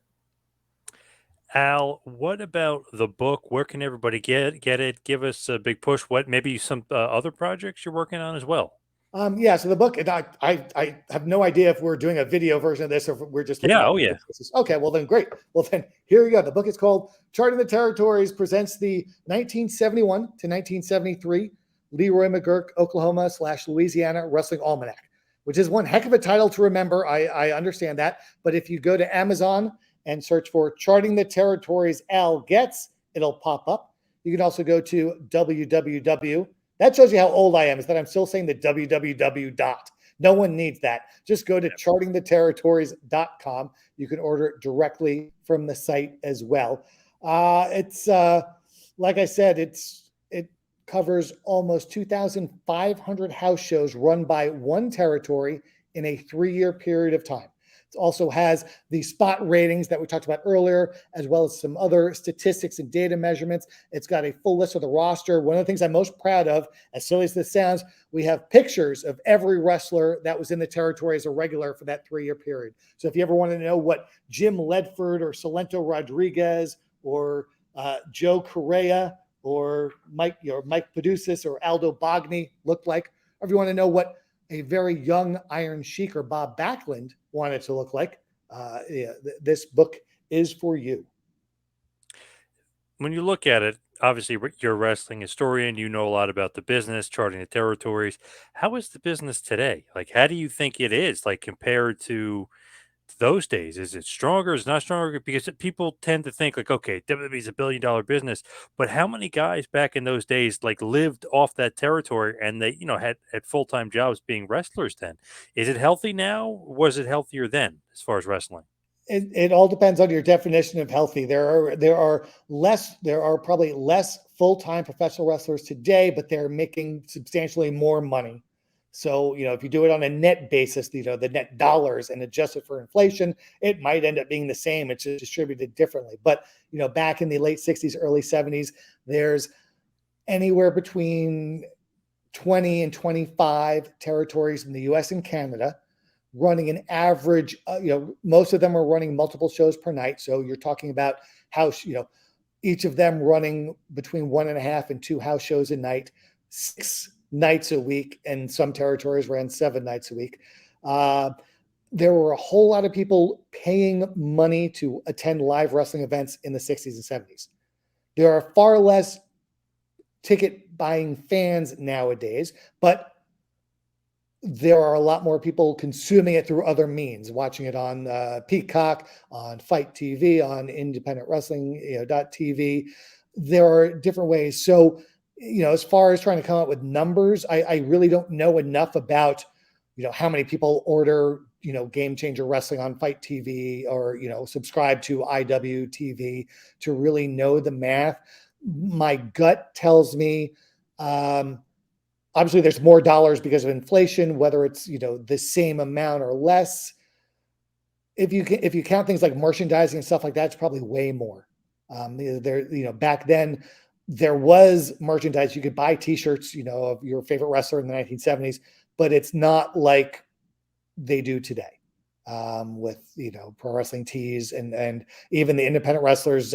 Al, what about the book? Where can everybody get it? Give us a big push. What maybe some other projects you're working on as well? So the book, and I have no idea if we're doing a video version of this or if we're just looking at Okay, well then great. Well then here you go. The book is called Charting the Territories, presents the 1971 to 1973 LeRoy McGuirk Oklahoma / Louisiana Wrestling Almanac, which is one heck of a title to remember. I understand that, but if you go to Amazon and search for Charting the Territories Al Getz, it'll pop up. You can also go to www. That shows you how old I am, is that I'm still saying the www dot. No one needs that. Just go to chartingtheterritories.com. You can order it directly from the site as well. It's like I said, it covers almost 2,500 house shows run by one territory in a 3-year period of time. It also has the spot ratings that we talked about earlier, as well as some other statistics and data measurements. It's got a full list of the roster. One of the things I'm most proud of, as silly as this sounds, we have pictures of every wrestler that was in the territory as a regular for that 3-year period. So if you ever want to know what Jim Ledford or Salento Rodriguez or Joe Correa or Mike Paducis or Aldo Bogni looked like, or if you want to know what a very young Iron Sheik or Bob Backlund wanted to look like, this book is for you. When you look at it, obviously you're a wrestling historian, you know a lot about the business, charting the territories. How is the business today? Like, how do you think it is, like, compared to those days? Is it stronger? Is it not stronger? Because people tend to think like, okay, WWE is $1 billion business, but how many guys back in those days like lived off that territory and they, had full-time jobs being wrestlers then? Is it healthy now? Was it healthier then as far as wrestling? It all depends on your definition of healthy. There are probably less full-time professional wrestlers today, but they're making substantially more money. So, if you do it on a net basis, the net dollars and adjust it for inflation, it might end up being the same. It's just distributed differently. But, back in the late 60s, early 70s, there's anywhere between 20 and 25 territories in the US and Canada running an average, most of them are running multiple shows per night. So you're talking about house, each of them running between 1.5 and 2 house shows a night, 6 nights a week, and some territories ran 7 nights a week. There were a whole lot of people paying money to attend live wrestling events in the 60s and 70s. There are far less ticket buying fans nowadays, but there are a lot more people consuming it through other means, watching it on Peacock, on Fight TV, on Independent Wrestling, .tv. There are different ways. So, as far as trying to come up with numbers, I really don't know enough about, how many people order, Game Changer Wrestling on Fight TV or, subscribe to IWTV to really know the math. My gut tells me, obviously there's more dollars because of inflation, whether it's, the same amount or less. If you count things like merchandising and stuff like that, it's probably way more. Back then there was merchandise. You could buy t-shirts, of your favorite wrestler in the 1970s, but it's not like they do today. With, pro wrestling tees and even the independent wrestlers,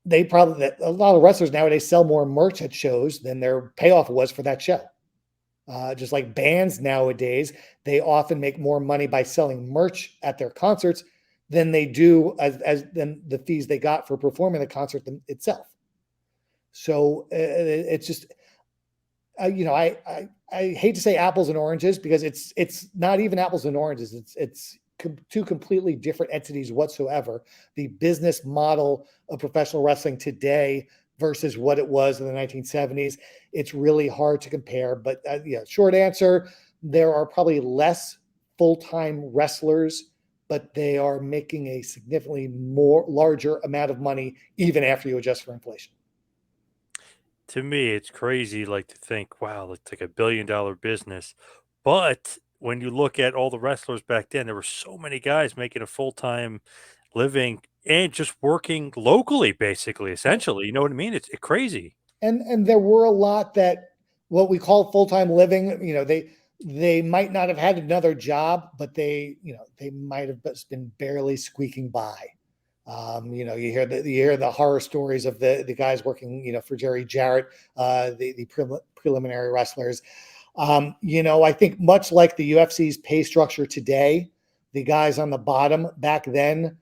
they probably, a lot of wrestlers nowadays sell more merch at shows than their payoff was for that show. Just like bands nowadays, they often make more money by selling merch at their concerts than they do than the fees they got for performing the concert itself. So it's just, I hate to say apples and oranges because it's not even apples and oranges. It's two completely different entities whatsoever. The business model of professional wrestling today versus what it was in the 1970s, it's really hard to compare. But short answer, there are probably less full-time wrestlers, but they are making a significantly larger amount of money even after you adjust for inflation. To me, it's crazy, like, to think, wow, it's like a billion-dollar business. But when you look at all the wrestlers back then, there were so many guys making a full-time living and just working locally, basically, essentially. You know what I mean? It's crazy. And there were a lot that what we call full-time living, they might not have had another job, but they might have just been barely squeaking by. You hear the horror stories of the guys working, for Jerry Jarrett, the preliminary wrestlers. I think much like the UFC's pay structure today, the guys on the bottom back then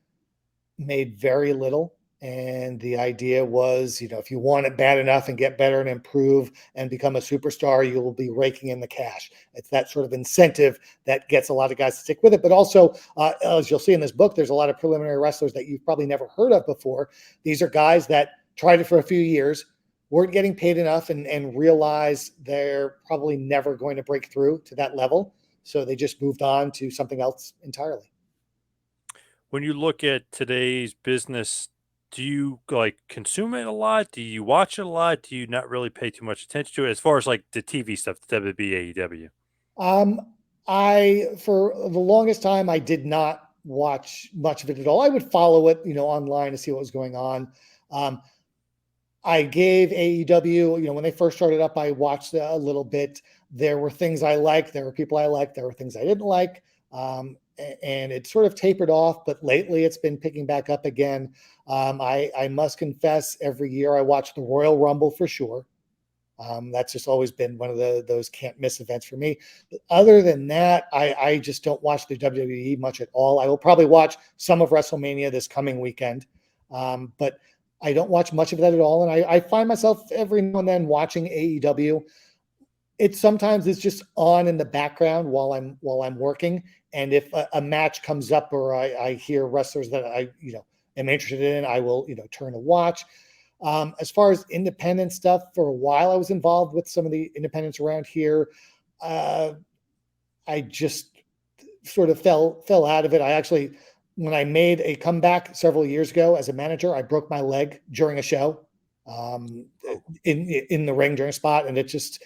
made very little. And the idea was, if you want it bad enough and get better and improve and become a superstar, you will be raking in the cash. It's that sort of incentive that gets a lot of guys to stick with it. But also, as you'll see in this book, there's a lot of preliminary wrestlers that you've probably never heard of before. These are guys that tried it for a few years, weren't getting paid enough, and realized they're probably never going to break through to that level. So they just moved on to something else entirely. When you look at today's business, do you like consume it a lot? Do you watch it a lot? Do you not really pay too much attention to it as far as like the TV stuff, the WB, AEW? Um, for the longest time, I did not watch much of it at all. I would follow it, online to see what was going on. I gave AEW, when they first started up, I watched a little bit. There were things I liked. There were people I liked. There were things I didn't like. And it sort of tapered off, but lately it's been picking back up again. I must confess, every year I watch the Royal Rumble for sure. That's just always been one of those can't miss events for me. But other than that, I just don't watch the WWE much at all. I will probably watch some of WrestleMania this coming weekend, but I don't watch much of that at all. And I find myself every now and then watching AEW. Sometimes it's just on in the background while I'm working. And if a match comes up or I hear wrestlers that I am interested in, I will turn to watch. As far as independent stuff, for a while I was involved with some of the independents around here. I just sort of fell out of it. I actually, when I made a comeback several years ago as a manager, I broke my leg during a show in the ring during a spot, and it just.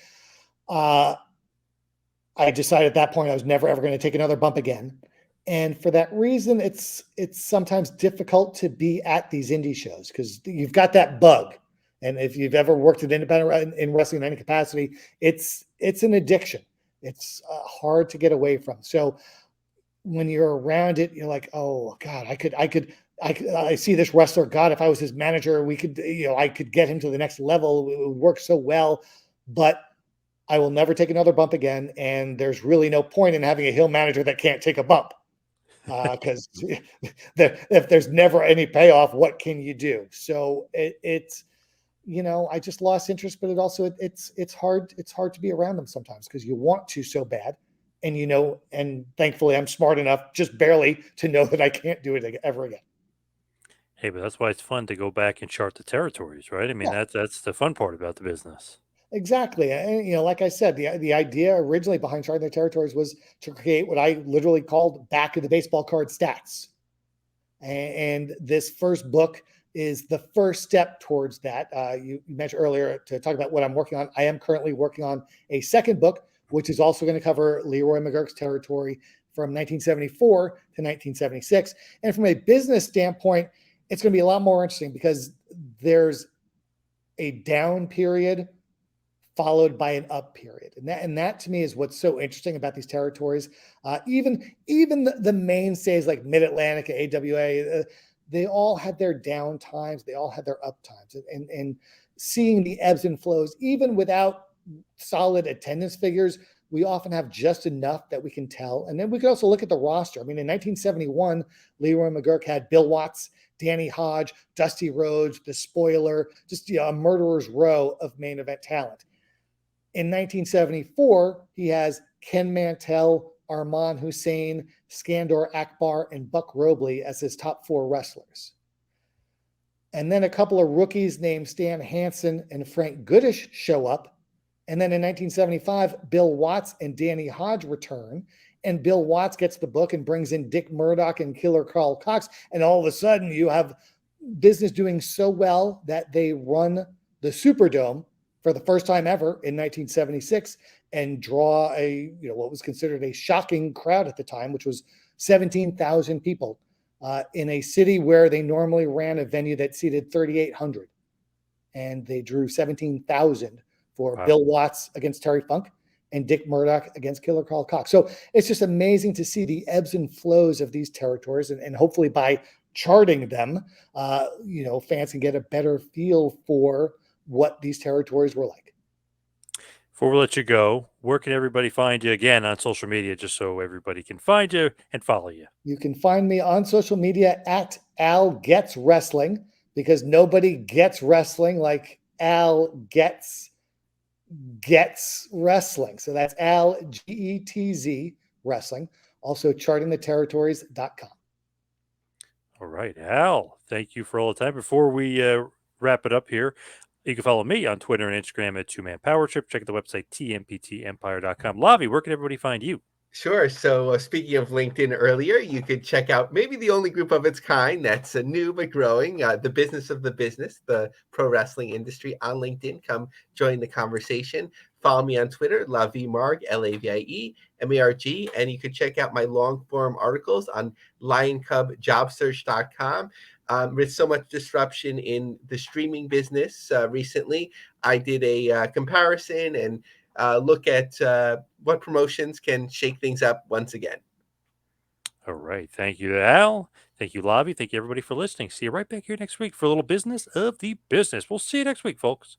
I decided at that point I was never ever going to take another bump again. And for that reason, it's sometimes difficult to be at these indie shows because you've got that bug. And if you've ever worked at independent in wrestling in any capacity, it's an addiction. It's hard to get away from. So when you're around it, you're like, oh God, I see this wrestler. God, if I was his manager, we could, I could get him to the next level. It would work so well, but I will never take another bump again. And there's really no point in having a heel manager that can't take a bump. Because if there's never any payoff, what can you do? So it's I just lost interest. But it's hard to be around them sometimes because you want to so bad, and and thankfully I'm smart enough, just barely, to know that I can't do it ever again. Hey, but that's why it's fun to go back and chart the territories, right? I mean, Yeah, that's the fun part about the business. exactly. And like I said, the idea originally behind charting the territories was to create what I literally called back of the baseball card stats. And this first book is the first step towards that. You mentioned earlier to talk about what I'm working on. I am currently working on a second book, which is also going to cover LeRoy McGuirk's territory from 1974 to 1976. And from a business standpoint, it's going to be a lot more interesting because there's a down period followed by an up period. And that to me is what's so interesting about these territories. Even the mainstays like Mid Atlantic, AWA, they all had their down times. They all had their up times. And seeing the ebbs and flows, even without solid attendance figures, we often have just enough that we can tell. And then we could also look at the roster. I mean, in 1971, LeRoy McGuirk had Bill Watts, Danny Hodge, Dusty Rhodes, the Spoiler, just a murderer's row of main event talent. In 1974, he has Ken Mantell, Arman Hussein, Skandor Akbar, and Buck Robley as his top 4 wrestlers. And then a couple of rookies named Stan Hansen and Frank Goodish show up. And then in 1975, Bill Watts and Danny Hodge return. And Bill Watts gets the book and brings in Dick Murdoch and Killer Carl Cox. And all of a sudden, you have business doing so well that they run the Superdome for the first time ever in 1976 and draw what was considered a shocking crowd at the time, which was 17,000 people in a city where they normally ran a venue that seated 3,800. And they drew 17,000 for Wow. Bill Watts against Terry Funk and Dick Murdoch against Killer Carl Cox. So it's just amazing to see the ebbs and flows of these territories. And hopefully by charting them, fans can get a better feel for what these territories were like. Before we let you go, where can everybody find you again on social media, just so everybody can find you and follow you? You can find me on social media at Al Getz Wrestling, because nobody gets wrestling like Al Getz Wrestling. So that's Al Getz Wrestling. Also chartingtheterritories.com. All right, Al, thank you for all the time. Before we wrap it up here, you can follow me on Twitter and Instagram at 2Man Power Trip. Check out the website, tmptempire.com. Lavie, where can everybody find you? Sure. So, speaking of LinkedIn earlier, you could check out maybe the only group of its kind that's new but growing, the business of the business, the pro wrestling industry on LinkedIn. Come join the conversation. Follow me on Twitter, Lavie Marg, Lavie Marg, and you could check out my long form articles on lioncubjobsearch.com. With so much disruption in the streaming business recently, I did a comparison and look at what promotions can shake things up once again. All right. Thank you, Al. Thank you, Lavie. Thank you, everybody, for listening. See you right back here next week for a little business of the business. We'll see you next week, folks.